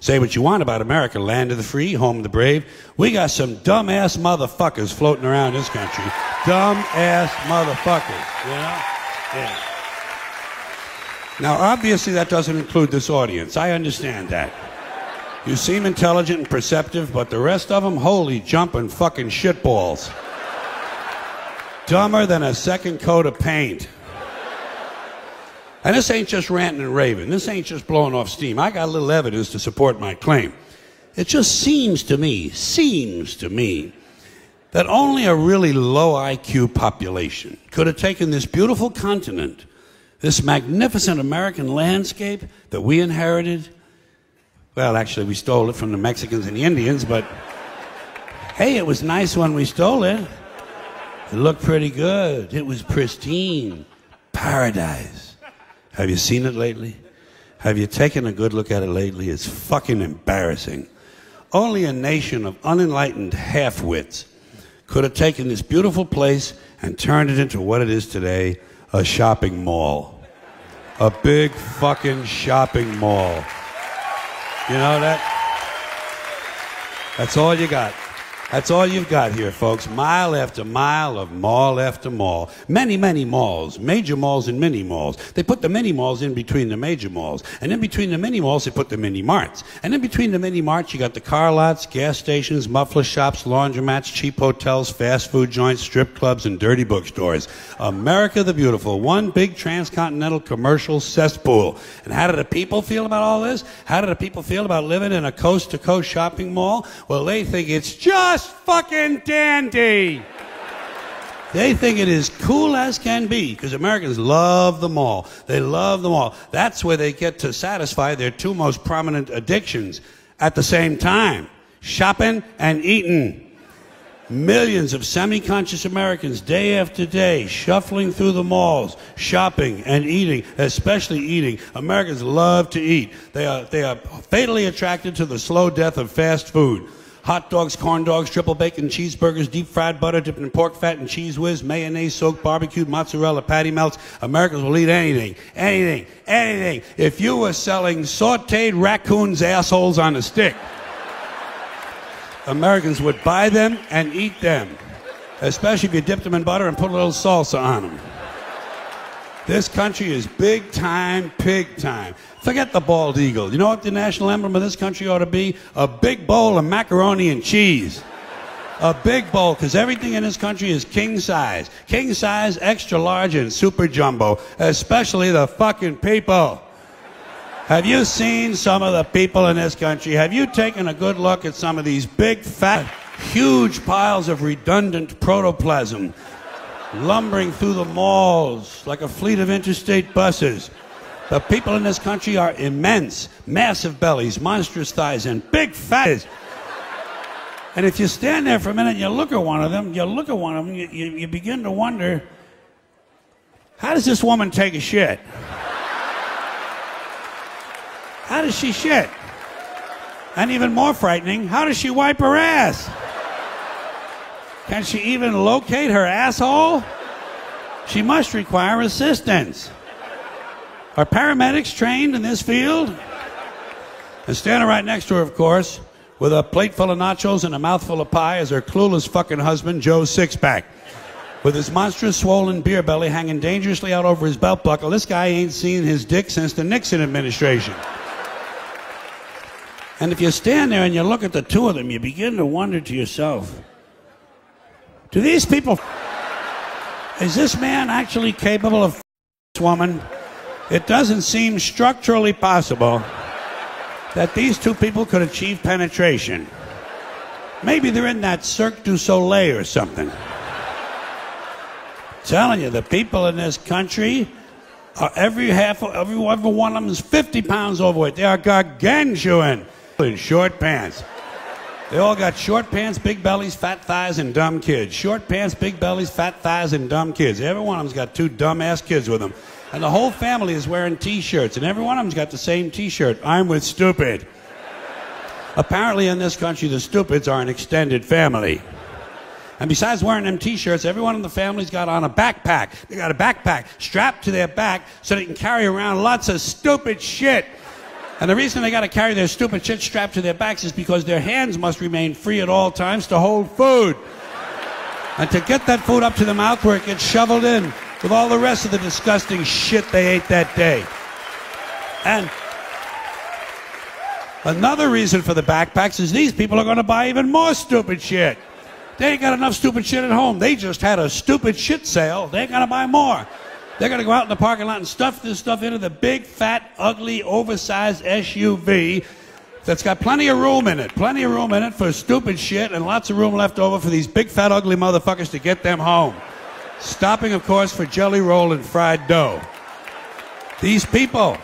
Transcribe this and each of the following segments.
Say what you want about America, land of the free, home of the brave. We got some dumb-ass motherfuckers floating around this country. Dumb-ass motherfuckers, you know? Yeah. Now, obviously, that doesn't include this audience. I understand that. You seem intelligent and perceptive, but the rest of them, holy jumping fucking shitballs. Dumber than a second coat of paint. And this ain't just ranting and raving. This ain't just blowing off steam. I got a little evidence to support my claim. It just seems to me, that only a really low IQ population could have taken this beautiful continent, this magnificent American landscape that we inherited. Well, actually, we stole it from the Mexicans and the Indians, but hey, it was nice when we stole it. It looked pretty good. It was pristine. Paradise. Have you seen it lately? Have you taken a good look at it lately? It's fucking embarrassing. Only a nation of unenlightened half-wits could have taken this beautiful place and turned it into what it is today, a shopping mall. A big fucking shopping mall. You know that? That's all you got. That's all you've got here, folks. Mile after mile of mall after mall. Many, many malls. Major malls and mini malls. They put the mini malls in between the major malls. And in between the mini malls, they put the mini marts. And in between the mini marts, you got the car lots, gas stations, muffler shops, laundromats, cheap hotels, fast food joints, strip clubs, and dirty bookstores. America the Beautiful. One big transcontinental commercial cesspool. And how do the people feel about all this? How do the people feel about living in a coast-to-coast shopping mall? Well, they think it's just fucking dandy. They think it is cool as can be because Americans love the mall. They love the mall. That's where they get to satisfy their two most prominent addictions at the same time: shopping and eating. Millions of semi-conscious Americans day after day shuffling through the malls, shopping and eating, especially eating. Americans love to eat. They are fatally attracted to the slow death of fast food. Hot dogs, corn dogs, triple bacon cheeseburgers, deep fried butter dipped in pork fat and cheese whiz, mayonnaise soaked barbecued mozzarella patty melts. Americans will eat anything, anything, anything. If you were selling sauteed raccoons' assholes on a stick, Americans would buy them and eat them, especially if you dipped them in butter and put a little salsa on them. This country is big time, pig time. Forget the bald eagle. You know what the national emblem of this country ought to be? A big bowl of macaroni and cheese. A big bowl, because everything in this country is king size. King size, extra large, and super jumbo. Especially the fucking people. Have you seen some of the people in this country? Have you taken a good look at some of these big, fat, huge piles of redundant protoplasm lumbering through the malls like a fleet of interstate buses? The people in this country are immense, massive bellies, monstrous thighs, and big fatties. And if you stand there for a minute and you look at one of them, you begin to wonder, how does this woman take a shit? How does she shit? And even more frightening, how does she wipe her ass? Can she even locate her asshole? She must require assistance. Are paramedics trained in this field? And standing right next to her, of course, with a plate full of nachos and a mouthful of pie, is her clueless fucking husband, Joe Sixpack. With his monstrous swollen beer belly hanging dangerously out over his belt buckle, this guy ain't seen his dick since the Nixon administration. And if you stand there and you look at the two of them, you begin to wonder to yourself, do these people... Is this man actually capable of this woman? It doesn't seem structurally possible that these two people could achieve penetration. Maybe they're in that Cirque du Soleil or something. I'm telling you, the people in this country are every one of them is 50 pounds overweight. They are gargantuan in short pants. They all got short pants, big bellies, fat thighs, and dumb kids. Short pants, big bellies, fat thighs, and dumb kids. Every one of them's got two dumb-ass kids with them. And the whole family is wearing T-shirts, and every one of them's got the same T-shirt. I'm with stupid. Apparently in this country, the stupids are an extended family. And besides wearing them T-shirts, every one of the family's got on a backpack. They got a backpack strapped to their back so they can carry around lots of stupid shit. And the reason they got to carry their stupid shit strapped to their backs is because their hands must remain free at all times to hold food. And to get that food up to the mouth where it gets shoveled in with all the rest of the disgusting shit they ate that day. And another reason for the backpacks is these people are going to buy even more stupid shit. They ain't got enough stupid shit at home. They just had a stupid shit sale. They ain't going to buy more. They're going to go out in the parking lot and stuff this stuff into the big, fat, ugly, oversized SUV that's got plenty of room in it. Plenty of room in it for stupid shit and lots of room left over for these big, fat, ugly motherfuckers to get them home. Stopping, of course, for jelly roll and fried dough. These people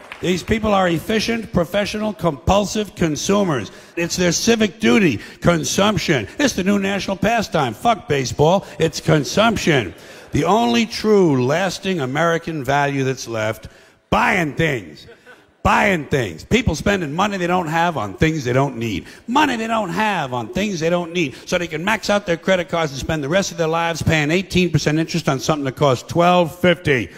are efficient, professional, compulsive consumers. It's their civic duty. Consumption. It's the new national pastime. Fuck baseball. It's consumption. The only true, lasting American value that's left, buying things. Buying things. People spending money they don't have on things they don't need. Money they don't have on things they don't need. So they can max out their credit cards and spend the rest of their lives paying 18% interest on something that costs $12.50.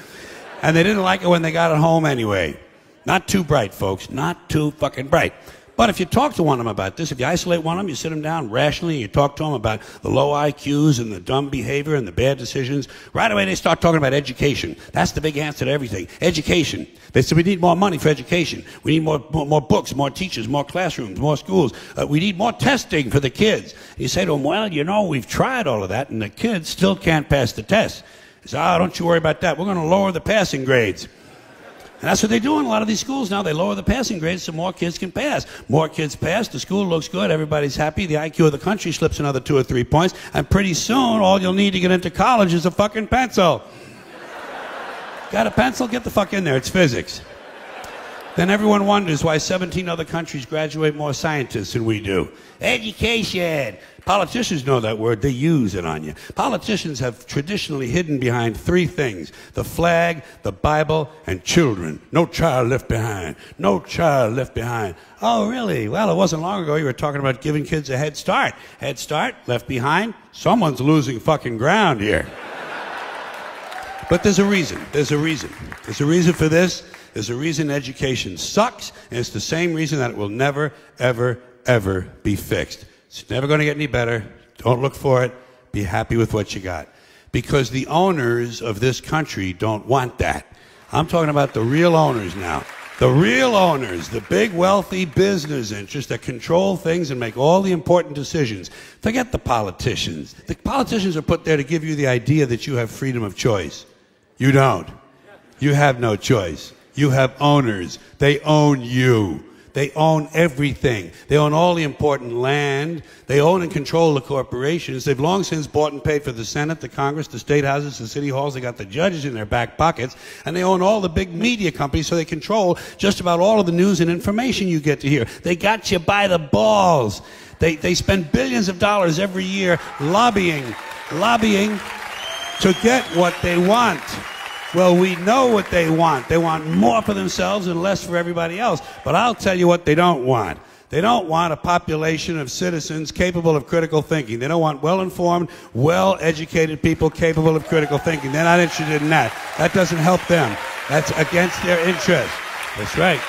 And they didn't like it when they got it home anyway. Not too bright, folks. Not too fucking bright. But if you talk to one of them about this, if you isolate one of them, you sit them down rationally, and you talk to them about the low IQs and the dumb behavior and the bad decisions, right away they start talking about education. That's the big answer to everything. Education. They say we need more money for education. We need more books, more teachers, more classrooms, more schools. We need more testing for the kids. And you say to them, well, you know, we've tried all of that, and the kids still can't pass the test. They say, oh, don't you worry about that. We're going to lower the passing grades. And that's what they do in a lot of these schools now. They lower the passing grades so more kids can pass. More kids pass, the school looks good, everybody's happy, the IQ of the country slips another 2 or 3 points, and pretty soon all you'll need to get into college is a fucking pencil. Got a pencil? Get the fuck in there, it's physics. Then everyone wonders why 17 other countries graduate more scientists than we do. Education. Politicians know that word. They use it on you. Politicians have traditionally hidden behind 3 things: the flag, the Bible, and children. No child left behind. No child left behind. Oh, really? Well, it wasn't long ago you were talking about giving kids a head start. Head start, left behind. Someone's losing fucking ground here. But there's a reason. There's a reason. There's a reason for this. There's a reason education sucks, and it's the same reason that it will never, ever, ever be fixed. It's never going to get any better. Don't look for it. Be happy with what you got. Because the owners of this country don't want that. I'm talking about the real owners now. The real owners, the big wealthy business interests that control things and make all the important decisions. Forget the politicians. The politicians are put there to give you the idea that you have freedom of choice. You don't. You have no choice. You have owners. They own you. They own everything. They own all the important land. They own and control the corporations. They've long since bought and paid for the Senate, the Congress, the state houses, the city halls. They got the judges in their back pockets. And they own all the big media companies, so they control just about all of the news and information you get to hear. They got you by the balls. They spend billions of dollars every year lobbying to get what they want. Well, we know what they want. They want more for themselves and less for everybody else. But I'll tell you what they don't want. They don't want a population of citizens capable of critical thinking. They don't want well-informed, well-educated people capable of critical thinking. They're not interested in that. That doesn't help them. That's against their interest. That's right.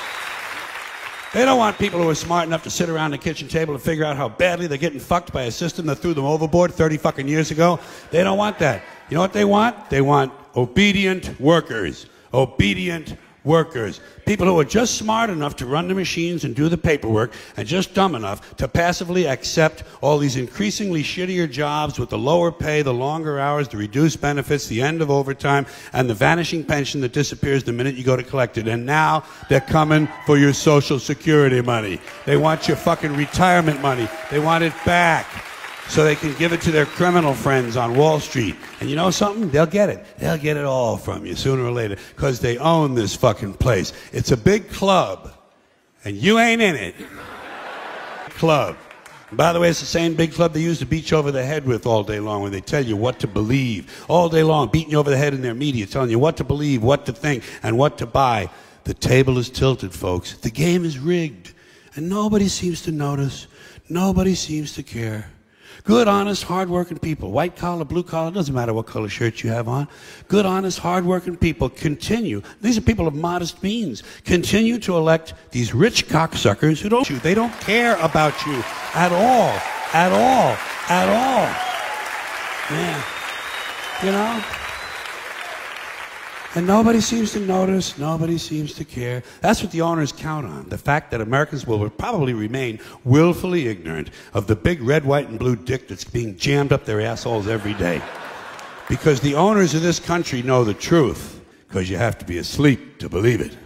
They don't want people who are smart enough to sit around the kitchen table and figure out how badly they're getting fucked by a system that threw them overboard 30 fucking years ago. They don't want that. You know what they want? They want obedient workers. Obedient workers. People who are just smart enough to run the machines and do the paperwork, and just dumb enough to passively accept all these increasingly shittier jobs with the lower pay, the longer hours, the reduced benefits, the end of overtime, and the vanishing pension that disappears the minute you go to collect it. And now they're coming for your Social Security money. They want your fucking retirement money. They want it back, so they can give it to their criminal friends on Wall Street. And you know something? They'll get it. They'll get it all from you sooner or later, because they own this fucking place. It's a big club, and you ain't in it. Club. And by the way, it's the same big club they use to beat you over the head with all day long when they tell you what to believe. All day long, beating you over the head in their media, telling you what to believe, what to think, and what to buy. The table is tilted, folks. The game is rigged, and nobody seems to notice. Nobody seems to care. Good, honest, hard-working people, white collar, blue collar, doesn't matter what color shirt you have on. Good, honest, hard-working people continue. These are people of modest means. Continue to elect these rich cocksuckers who they don't care about you at all, at all, at all. Yeah, you know? And nobody seems to notice, nobody seems to care. That's what the owners count on, the fact that Americans will probably remain willfully ignorant of the big red, white, and blue dick that's being jammed up their assholes every day. Because the owners of this country know the truth, because you have to be asleep to believe it.